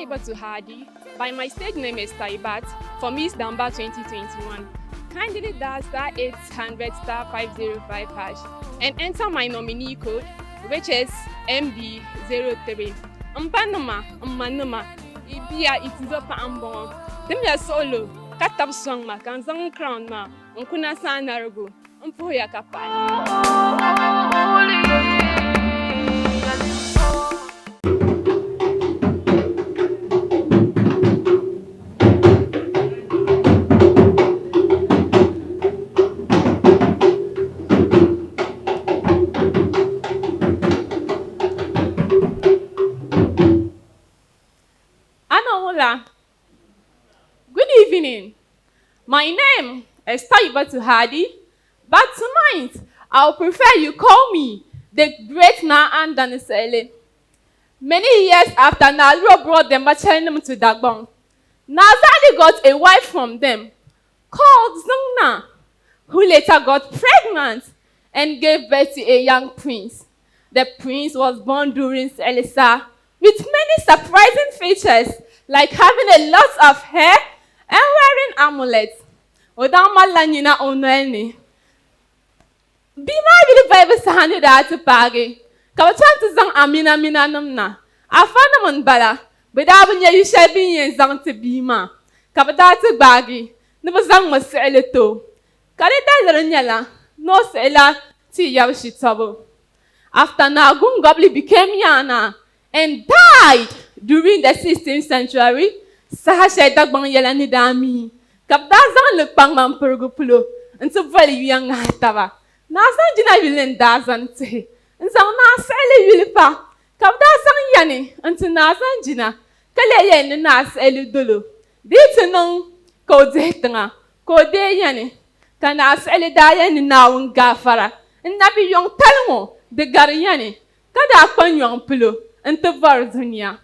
Taibatu Hadi. By my stage name is Taibat for Miss Damba 2021. Kindly dial *800 *505# and enter my nominee code, which is MB03. Mpanuma, Manuma, Ibia itizo pa ambon. Timya solo, katab song ma, kanzang crown ma, unkuna sanargo, umpuya kapal. Good evening. My name is Taibatu Hadi, but tonight I'll prefer you call me the great Naan Danisele. Many years after Nalro brought the Machanim to Dagbon, Nazali got a wife from them called Zungna, who later got pregnant and gave birth to a young prince. The prince was born during Selisa with many surprising features, like having a lot of hair and wearing amulets. Odama lanyina onwelni. Bima bili Bible sahani da ati pagi. Kawachanti zang amina namna. Afana mon bala. Bedabu nye yishebi yen zang ti bima. Kabadati bagi. Nibu zang masele to. Kalida zarinyala. No sela ti yawishi tabo. After Nagun Gobli became Yana and died during the 16th century, Sahasha Dagbang Yelani Dami. Kapdazan look pangman purgupulo, and so very young Hatava. Nazan Jina Vilin Dazan say, and so now Sally Vilipa. Kapdazan Yani, and to Nazan Jina, Kalayan and Nas Eludulu. Dito no Kodetanga, Kode Yani, Kanas Elidayan now in Gafara, and Nabi Young Talmo, the Gariani, Kadapan Young Pulu, and to Varzunia.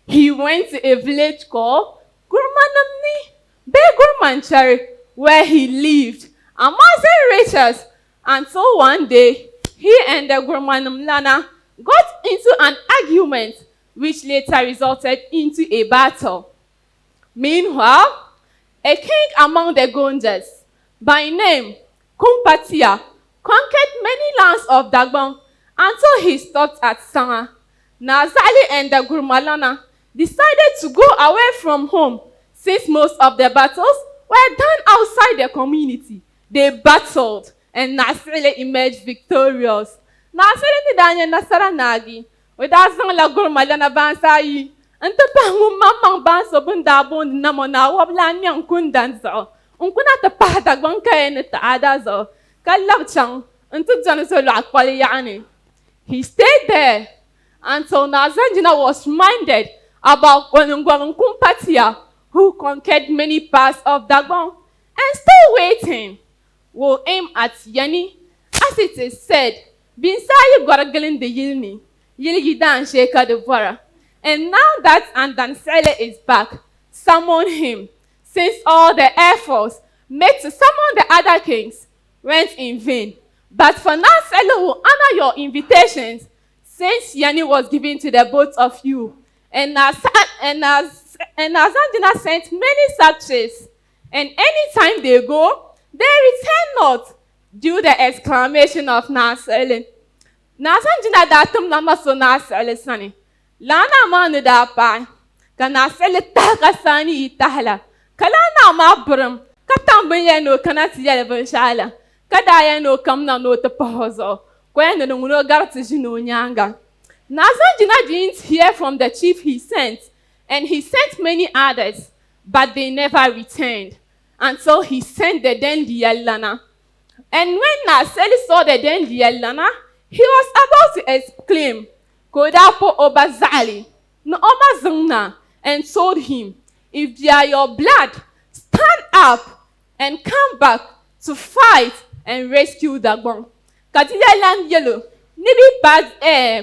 He went to a village called Gurmanamni, Begurmanchari, where he lived among the riches, until one day he and the Gurmanam Lana got into an argument which later resulted into a battle. Meanwhile, a king among the Gondas, by name Kumpatia, conquered many lands of Dagbon until he stopped at Sanga. Nazali and the Gurmalana decided to go away from home since most of the battles were done outside the community. They battled and Nasrile emerged victorious. Nasrile ni danya nasara nagi. Wedazang la Gurmalana bansayi. Ante pangu mamang banso bundabon namona wablan yang kundanzo. Unkuna te pahdagwan kaya ta adazo. Kalabchang ante janiso lo akwali yani. He stayed there until Nazanjina was reminded about Gwanungwang Kumpatia, who conquered many parts of Dagbon, and still waiting, will aim at Yani, as it is said, Binsayi Gwaragalin de Yilni, Yiligidan Sheka de Vara. And now that Andansele is back, summon him, since all the efforts made to summon the other kings went in vain. But for now, Sele will honor your invitations, since Yani was given to the both of you. And Nazanjina sent many success, and anytime they go, they return not, due the exclamation of Nasele. Nazanjina datum namaso Nasele sani. Lana manu da pa, ka Nasele takasani itahla. Kalana ma brum, katambuye no kanati yelevon shala. Kadaya no kamna no te pohozo. Kwen no no garti no nyanga. Nazanjina didn't hear from the chief he sent, and he sent many others, but they never returned until he sent the Dendielana. And when Naseli saw the Dendielana, he was about to exclaim, Kodapo Obazali, no Obazungna, and told him, if they are your blood, stand up and come back to fight and rescue Dagbon. Katiyalan yellow. Nibi bad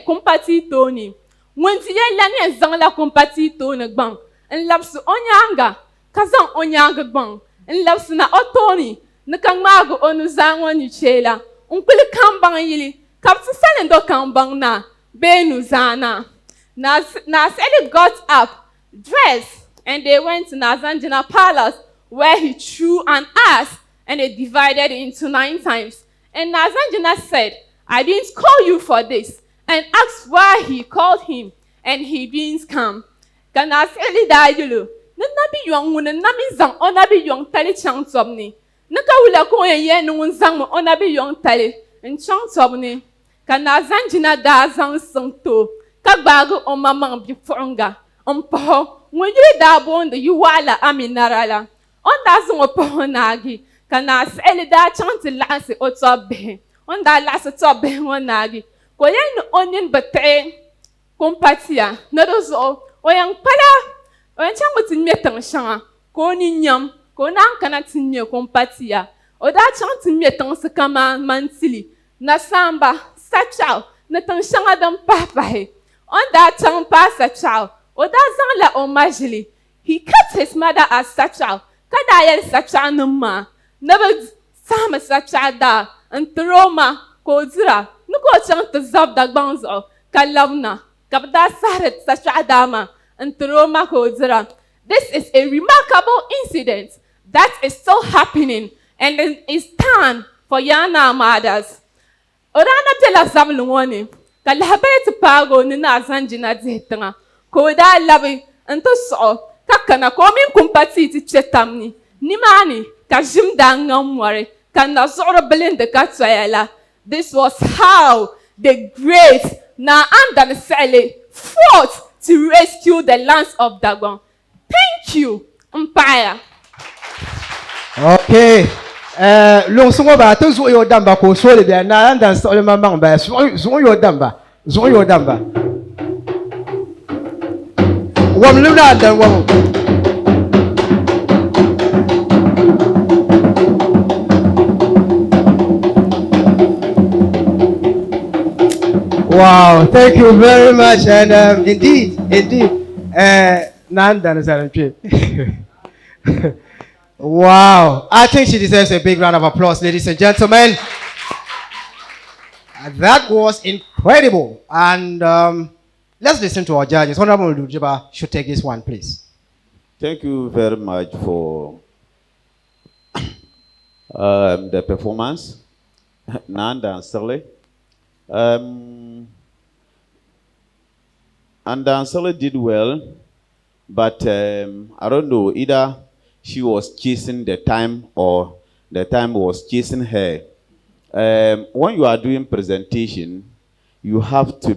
kumpati toni. Wenti lani zang la kumpati toni bang. En lapsu onyanga. Kazang onyanga bang. En lapsu na otoni. Nakang mago onu zangwa ni chela. Unkuli kambang yili. Kapsu selendo kambang na. Benu zana. Nas Eli got up dressed, and they went to Nazanjina Palace, where he threw an ass, and they divided it into 9 times. And Nazanjina said, I didn't call you for this, and asked why he called him, and he didn't come. Kana seli da yulu, nabi yong mun nami zang onabi yong tali chang tobni. Naka wula ko ye nun zang mo onabi yong tali, en chang tobni. Kana Zanjina da zang sangto, kagbago o mamang bifonga, po, when you da bon the yuwala aminarala, on da zong po nagi, kana seli da chant lance o tobe, on da last tobe one nagi, koyen onion bate, compatia, nodozo, o yang pala, o yang chang mutin metang shanga, koni nyam, konan kana tinye compatia, o da chant metang se kama mansili, na samba, sachao, na tang shanga dam papahe, on that tongue pass a child, or that zang la omajili. He kept his mother as sachao, kadayel sacha no ma, never sama sacha da, and troma, kozira, no go chant to zab da banzo, kalavna, kabda saret sacha dama, and troma kozira. This is a remarkable incident that is still happening, and it is time for Yana mothers. Orana tela zablungoni, kalhabet pago ni na Zanjina zetanga, koda labi, and to so, kakana komin kumpati ti chetamni, nimani, kajim dangam wari, kana zora belinde katwayala. This was how the great Na Andan Sele fought to rescue the lands of Dagon. Thank you, Empire. Okay. Long songo ba to zo yo damba ko so le bia na Andan so le mamang ba zo yo damba. Zo yo damba. Wam lu na dan wam. Wow, thank you very much, and indeed, Nanda is a trip. Wow, I think she deserves a big round of applause, ladies and gentlemen. That was incredible, and let's listen to our judges. Honorable Lujiba should take this one, please. Thank you very much for the performance, Nanda and Sterling. And Ansela did well, but I don't know, either she was chasing the time or the time was chasing her. When you are doing presentation, you have to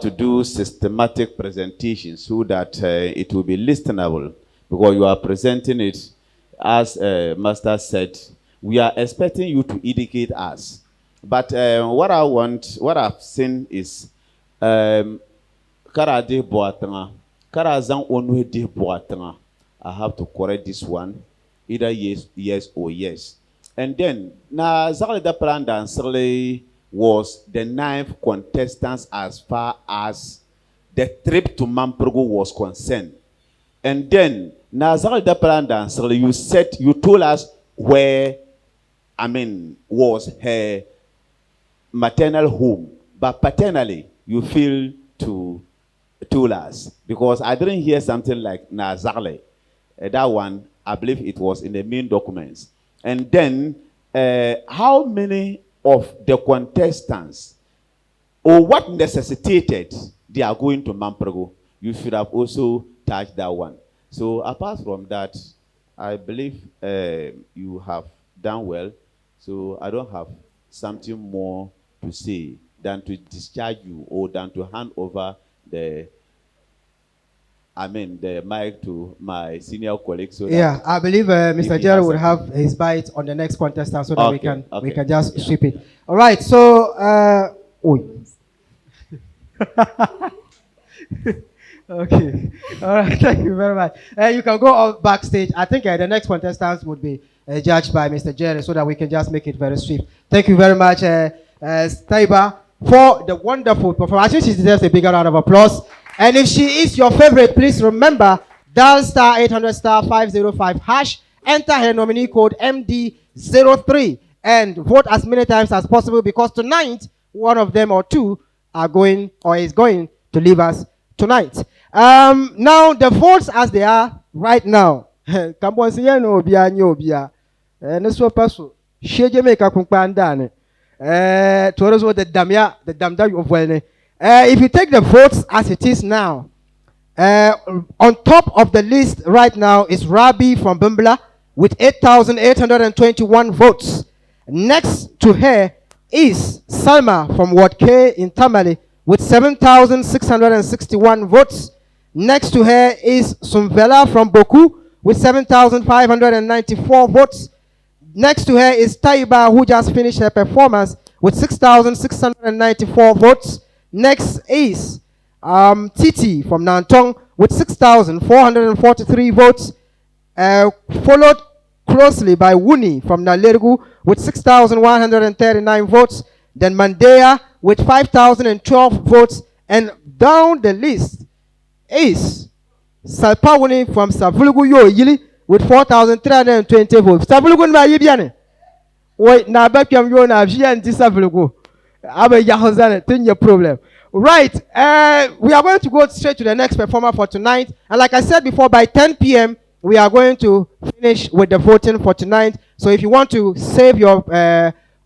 do systematic presentation so that it will be listenable, because you are presenting it, as Master said, we are expecting you to educate us. But what I've seen is kara de boatanga, kara zang onwe de boatanga. I have to correct this one, either yes or yes. And then na Zagale da Pranda and Sirle was the 9th contestants as far as the trip to Mamprogo was concerned. And then na Zagale da Pranda and Sirle, you told us where was her maternal home, but paternally you feel to tell us, because I didn't hear something like Nazarle. That one, I believe it was in the main documents. And then, how many of the contestants, or what necessitated they are going to Mamprego? You should have also touched that one. So apart from that, I believe you have done well. So I don't have something more to say than to discharge you, or than to hand over the mic to my senior colleague. So yeah, I believe Mr. Gerald would have his bite on the next contestant, so that we can just sweep it. All right, so okay, all right, thank you very much. You can go off backstage. I think the next contestants would be judged by Mr. Jerry, so that we can just make it very swift. Thank you very much, Staiba, for the wonderful performance. I think she deserves a bigger round of applause. And if she is your favorite, please remember, dial star 800 star 505 hash, enter her nominee code MD03, and vote as many times as possible, because tonight, one of them or two are going, or is going to leave us tonight. Now the votes as they are right now. Kambon siya no obia nyo obia. Ne so paso. Sheje me ka kumpanda ne. Torozo the damda of wellne. If you take the votes as it is now, on top of the list right now is Rabi from Bimbla with 8,821 votes. Next to her is Salma from Ward K in Tamale with 7,661 votes. Next to her is Sumvela from Boku with 7,594 votes. Next to her is Taiba, who just finished her performance with 6,694 votes. Next is Titi from Nantong with 6,443 votes, followed closely by Wuni from Nalergu with 6,139 votes, then Mandea with 5,012 votes, and down the list is Salpawuni from Savulugu Yoyili with 4,320 votes. Savulugu na yibiane. Wait, na bekyam yo na via nti Savulugu. Abe yahozane, tin your problem. Right, we are going to go straight to the next performer for tonight. And like I said before, by 10 p.m., we are going to finish with the voting for tonight. So if you want to save your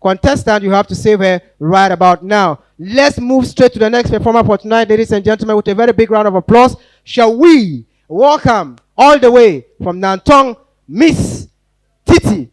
contestant, you have to save her right about now. Let's move straight to the next performer for tonight, ladies and gentlemen, with a very big round of applause. Shall we welcome all the way from Nantong, Miss Titi.